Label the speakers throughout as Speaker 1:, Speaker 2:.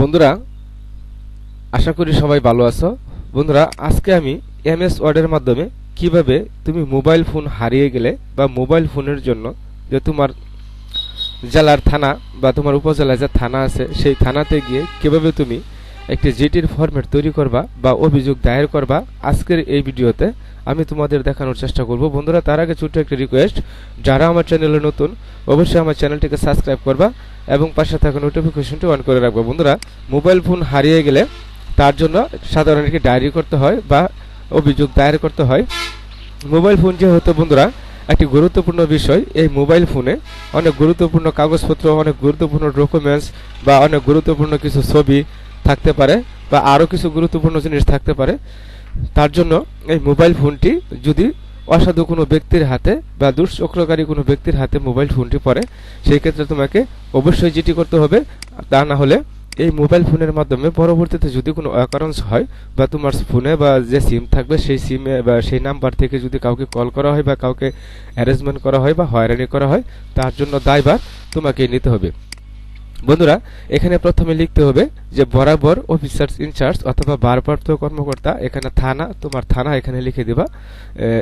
Speaker 1: বন্ধুরা, আশা করি সবাই ভালো আছো। বন্ধুরা, আজকে আমি এমএস ওয়ার্ডের মাধ্যমে কিভাবে তুমি মোবাইল ফোন হারিয়ে গেলে বা মোবাইল ফোনের জন্য যে তোমার জেলার থানা বা তোমার উপজেলায় যে থানা আছে সেই থানাতে গিয়ে কিভাবে তুমি একটি জিটির ফরম্যাট তৈরি করবা বা অভিযোগ দায়ের করবা, আজকের এই ভিডিওতে আমি তোমাদের দেখানোর চেষ্টা করব। বন্ধুরা, তার আগে ছোট্ট একটি রিকোয়েস্ট, যারা আমার চ্যানেলে নতুন অবশ্যই আমার চ্যানেলটিকে সাবস্ক্রাইব করবা এবং পাশে থাকা নোটিফিকেশনটি অন করে রাখবা। বন্ধুরা, মোবাইল ফোন হারিয়ে গেলে তার জন্য সাধারণ একটি ডায়েরি করতে হয় বা অভিযোগ দায়ের করতে হয়। মোবাইল ফোন যেহেতু বন্ধুরা একটি গুরুত্বপূর্ণ বিষয়, এই মোবাইল ফোনে অনেক গুরুত্বপূর্ণ কাগজপত্র, অনেক গুরুত্বপূর্ণ ডকুমেন্টস বা অনেক গুরুত্বপূর্ণ কিছু ছবি থাকতে পারে বা আরও কিছু গুরুত্বপূর্ণ জিনিস থাকতে পারে। তার জন্য এই মোবাইল ফোনটি যদি অসাধু কোনো ব্যক্তির হাতে বা দুষ্চক্রকারী কোনো ব্যক্তির হাতে মোবাইল ফোনটি পড়ে, সেই ক্ষেত্রে তোমাকে অবশ্যই জিডি করতে হবে। তা না হলে এই মোবাইল ফোনের মাধ্যমে পরবর্তীতে যদি কোনো অকারেন্স হয় বা তোমার ফোনে বা যে সিম থাকবে সেই সিমে বা সেই নাম্বার থেকে যদি কাউকে কল করা হয় বা কাউকে অ্যারেঞ্জমেন্ট করা হয় বা হয়রানি করা হয়, তার জন্য দায়ভার তোমাকে নিতে হবে। বন্ধুরা, এখানে প্রথমে লিখতে হবে যে বরাবর অফিসার ইনচার্জ অথবা ভারপ্রাপ্ত কর্মকর্তা, এখানে থানা, তোমার থানা এখানে লিখে দিবা,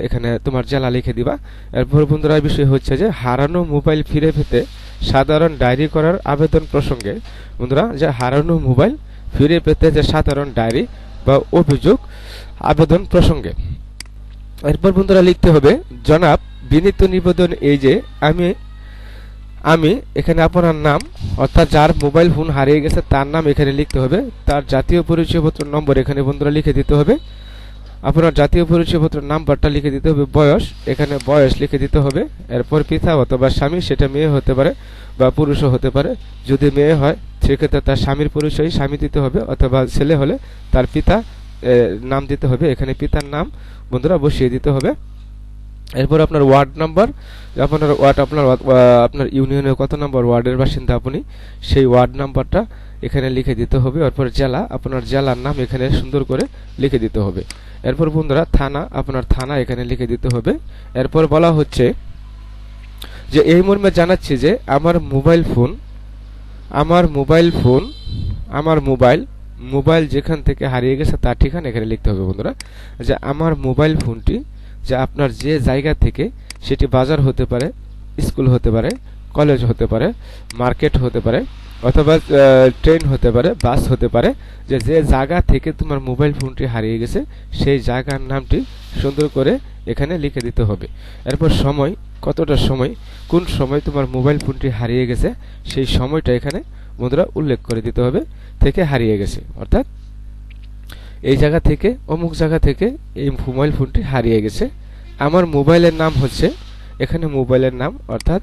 Speaker 1: এখানে তোমার জেলা লিখে দিবা। এরপর বন্ধুরা, বিষয় হচ্ছে যে হারানো মোবাইল ফিরে পেতে সাধারণ ডায়েরি করার আবেদন প্রসঙ্গে। বন্ধুরা, যে হারানো মোবাইল ফিরে পেতে যে সাধারণ ডায়েরি বা অভিযোগ আবেদন প্রসঙ্গে। এরপর বন্ধুরা লিখতে হবে জনাব, বিনীত নিবেদন এই যে আমি এখানে আপনার নাম, অর্থাৎ যার মোবাইল ফোন হারিয়ে গেছে তার নাম এখানে লিখতে হবে, তার জাতীয় পরিচয়পত্র নম্বর এখানে বন্ধুরা লিখে দিতে হবে, আপনার জাতীয় পরিচয়পত্র নাম্বারটা লিখে দিতে হবে, বয়স এখানে বয়স লিখে দিতে হবে। এরপর পিতা অথবা স্বামী, সেটা মেয়ে হতে পারে বা পুরুষও হতে পারে। যদি মেয়ে হয় সেক্ষেত্রে তার স্বামীর পরিচয় স্বামী দিতে হবে, অথবা ছেলে হলে তার পিতা নাম দিতে হবে, এখানে পিতার নাম বন্ধুরা বসিয়ে দিতে হবে। এরপর আপনার ওয়ার্ড নাম্বার, আপনার ওয়ার্ড আপনার ইউনিয়নের কত নম্বর ওয়ার্ডের বাসিন্দা আপনি, সেই ওয়ার্ড নাম্বারটা এখানে লিখে দিতে হবে। এরপর জেলা, আপনার জেলার নাম এখানে সুন্দর করে লিখে দিতে হবে। এরপর বন্ধুরা থানা, আপনার থানা এখানে লিখে দিতে হবে। এরপর বলা হচ্ছে যে এই মর্মে জানাচ্ছি যে আমার মোবাইল যেখান থেকে হারিয়ে গেছে তার ঠিকানা এখানে লিখতে হবে। বন্ধুরা, যে আমার মোবাইল ফোনটি যে আপনার যে জায়গা থেকে, সেটি বাজার হতে পারে, স্কুল হতে পারে, কলেজ হতে পারে, মার্কেট হতে পারে, অথবা ট্রেন হতে পারে, বাস হতে পারে, যে যে জায়গা থেকে তোমার মোবাইল ফোনটি হারিয়ে গেছে সেই জায়গার নামটি সুন্দর করে এখানে লিখে দিতে হবে। এরপর সময়, কতটা সময়, কোন সময় তোমার মোবাইল ফোনটি হারিয়ে গেছে সেই সময়টা এখানে বন্ধুরা উল্লেখ করে দিতে হবে, থেকে হারিয়ে গেছে, অর্থাৎ এই জায়গা থেকে, অমুক জায়গা থেকে এই মোবাইল ফোনটি হারিয়ে গেছে। আমার মোবাইলের নাম হচ্ছে, এখানে মোবাইলের নাম অর্থাৎ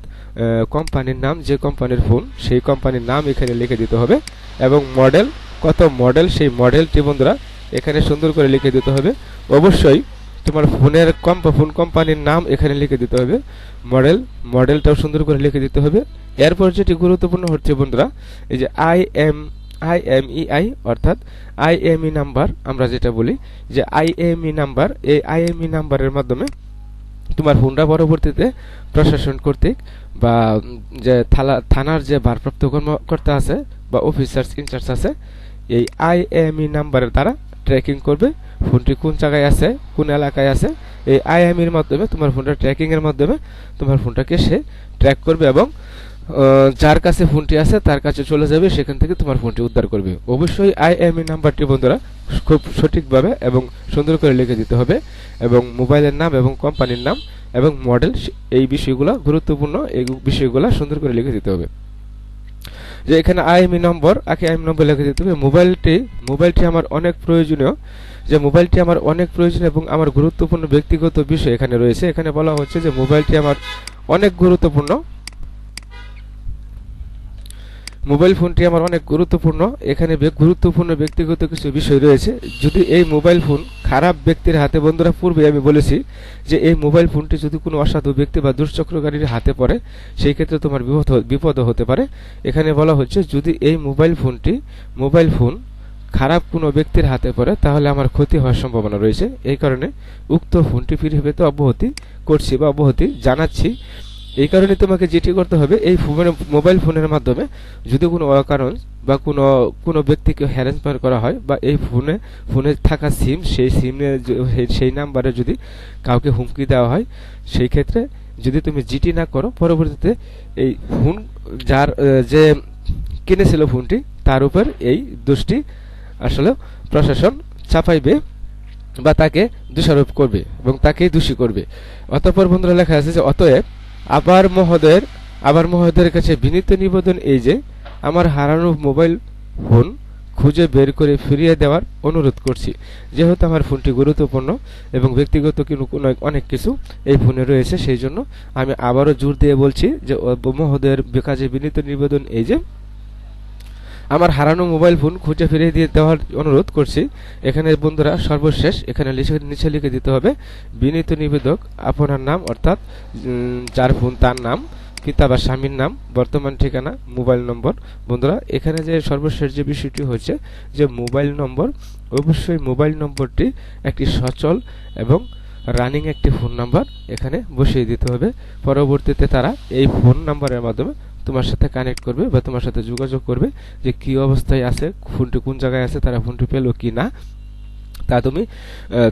Speaker 1: কোম্পানির নাম, যে কোম্পানির ফোন সেই কোম্পানির নাম এখানে লিখে দিতে হবে, এবং মডেল, কত মডেল সেই মডেলটি বন্ধুরা এখানে সুন্দর করে লিখে দিতে হবে। অবশ্যই তোমার ফোনের ফোন কোম্পানির নাম এখানে লিখে দিতে হবে, মডেলটাও সুন্দর করে লিখে দিতে হবে। এরপর যেটি গুরুত্বপূর্ণ হচ্ছে বন্ধুরা, এই যে আইএমইআই অর্থাৎ আইএমই নাম্বার, আমরা যেটা বলি যে আইএমই নাম্বার, এই আইএমই নাম্বারের মাধ্যমে তোমার ফোনটা পরবর্তীতে প্রশাসন কর্তৃক বা যে থানার যে ভারপ্রাপ্ত কর্মকর্তা আছে বা অফিসার ইনচার্জ আছে, এই আইএমই নাম্বারের দ্বারা ট্র্যাকিং করবে ফোনটি কোন জায়গায় আছে, কোন এলাকায় আছে। এই আইএমইর মাধ্যমে তোমার ফোনটা ট্র্যাকিংয়ের মাধ্যমে তোমার ফোনটাকে সে ট্র্যাক করবে এবং যার কাছে ফোনটি আছে তার কাছে চলে যাবে, সেখান থেকে তোমার ফোনটি উদ্ধার করবে। অবশ্যই আইএমই নাম্বারটি বন্ধুরা খুব সঠিকভাবে এবং সুন্দর করে লিখে দিতে হবে, এবং মোবাইলের নাম এবং কোম্পানির নাম এবং মডেল, এই বিষয়গুলো গুরুত্বপূর্ণ, এই বিষয়গুলো সুন্দর করে লিখে দিতে হবে। যে এখানে আইএমই নম্বর লিখে দিতে হবে। মোবাইলটি আমার অনেক প্রয়োজনীয়, যে মোবাইলটি আমার অনেক প্রয়োজনীয় এবং আমার গুরুত্বপূর্ণ ব্যক্তিগত বিষয় এখানে রয়েছে। এখানে বলা হচ্ছে যে মোবাইলটি আমার অনেক গুরুত্বপূর্ণ, মোবাইল ফোনটি আমার অনেক গুরুত্বপূর্ণ, এখানে গুরুত্বপূর্ণ ব্যক্তিগত কিছু বিষয় রয়েছে। যদি এই মোবাইল ফোন খারাপ ব্যক্তির হাতে, বন্ধুরা পূর্বে আমি বলেছি যে এই মোবাইল ফোনটি যদি কোনো অসাধু ব্যক্তি বা দুষ্চক্রকারীর হাতে পড়ে, সেই ক্ষেত্রে তোমার বিপদ হতে পারে। এখানে বলা হচ্ছে যদি এই মোবাইল ফোন খারাপ কোনো ব্যক্তির হাতে পড়ে তাহলে আমার ক্ষতি হওয়ার সম্ভাবনা রয়েছে। এই কারণে উক্ত ফোনটি ফিরে পেতে অব্যাহতি করছি বা অব্যাহতি জানাচ্ছি। এই কারণে তোমাকে যেটি করতে হবে, এই মোবাইল ফোনের মাধ্যমে যদি কোনো অকারণ বা কোনো কোনো ব্যক্তিকে হ্যারাসমেন্ট করা হয়, বা এই ফোনে থাকা সিম, সেই সিমে সেই নাম্বারে যদি কাউকে হুমকি দেওয়া হয়, সেই ক্ষেত্রে যদি তুমি জিটি না করো, পরবর্তীতে এই ফোন যার যে কিনেছিল ফোনটি, তার উপর এই দোষটি আসলে প্রশাসন চাপাইবে বা তাকে দোষারোপ করবে এবং তাকেই দোষী করবে। অতঃপর বন্ধুরা লেখা আছে যে অতএব আবার মহোদয়ের কাছে বিনীত নিবেদন এই যে আমার হারানো মোবাইল ফোন খুঁজে বের করে ফিরিয়ে দেওয়ার অনুরোধ করছি। যেহেতু আমার ফোনটি গুরুত্বপূর্ণ এবং ব্যক্তিগত অনেক কিছু এই ফোনে রয়েছে, সেই জন্য আমি আবারও জোর দিয়ে বলছি যে মহোদয়ের কাছে বিনীত নিবেদন এই যে আমার হারানো মোবাইল ফোন খুঁজে ফিরিয়ে দিয়ে দেওয়ার অনুরোধ করছি। এখানে বন্ধুরা সর্বশেষ এখানে নিচে লিখে দিতে হবে বিনীত নিবেদক আপনার নাম, অর্থাৎ যার ফোন তার নাম, পিতা বা স্বামীর নাম, বর্তমান ঠিকানা, মোবাইল নম্বর। বন্ধুরা এখানে যে সর্বশেষ যে বিষয়টি হচ্ছে যে মোবাইল নম্বর, অবশ্যই মোবাইল নম্বরটি একটি সচল এবং রানিং একটি ফোন নাম্বার এখানে বসিয়ে দিতে হবে। পরবর্তীতে তারা এই ফোন নাম্বারের মাধ্যমে তোমার সাথে কানেক্ট করবে বা তোমার সাথে যোগাযোগ করবে যে কি অবস্থায় আছে, ফোনটি কোন জায়গায় আছে, তারা ফোনটি পেল কি না, তা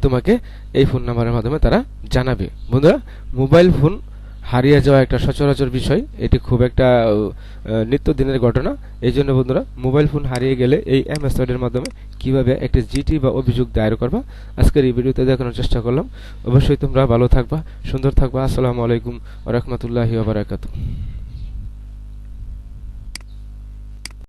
Speaker 1: তোমাকে এই ফোন নাম্বারের মাধ্যমে তারা জানাবে। বন্ধুরা মোবাইল ফোন হারিয়ে যাওয়া একটা সচরাচর বিষয়, এটি খুব একটা নিত্যদিনের ঘটনা। এই জন্য বন্ধুরা মোবাইল ফোন হারিয়ে গেলে এই এমএস ওয়ার্ডের মাধ্যমে কিভাবে একটা জিটি বা অভিযোগ দায়ের করবা, আজকের এই ভিডিওতে দেখানোর চেষ্টা করলাম। অবশ্যই তোমরা ভালো থাকবা, সুন্দর থাকবা। আসসালামু আলাইকুম ওয়া রাহমাতুল্লাহি ওয়া বারাকাতুহু।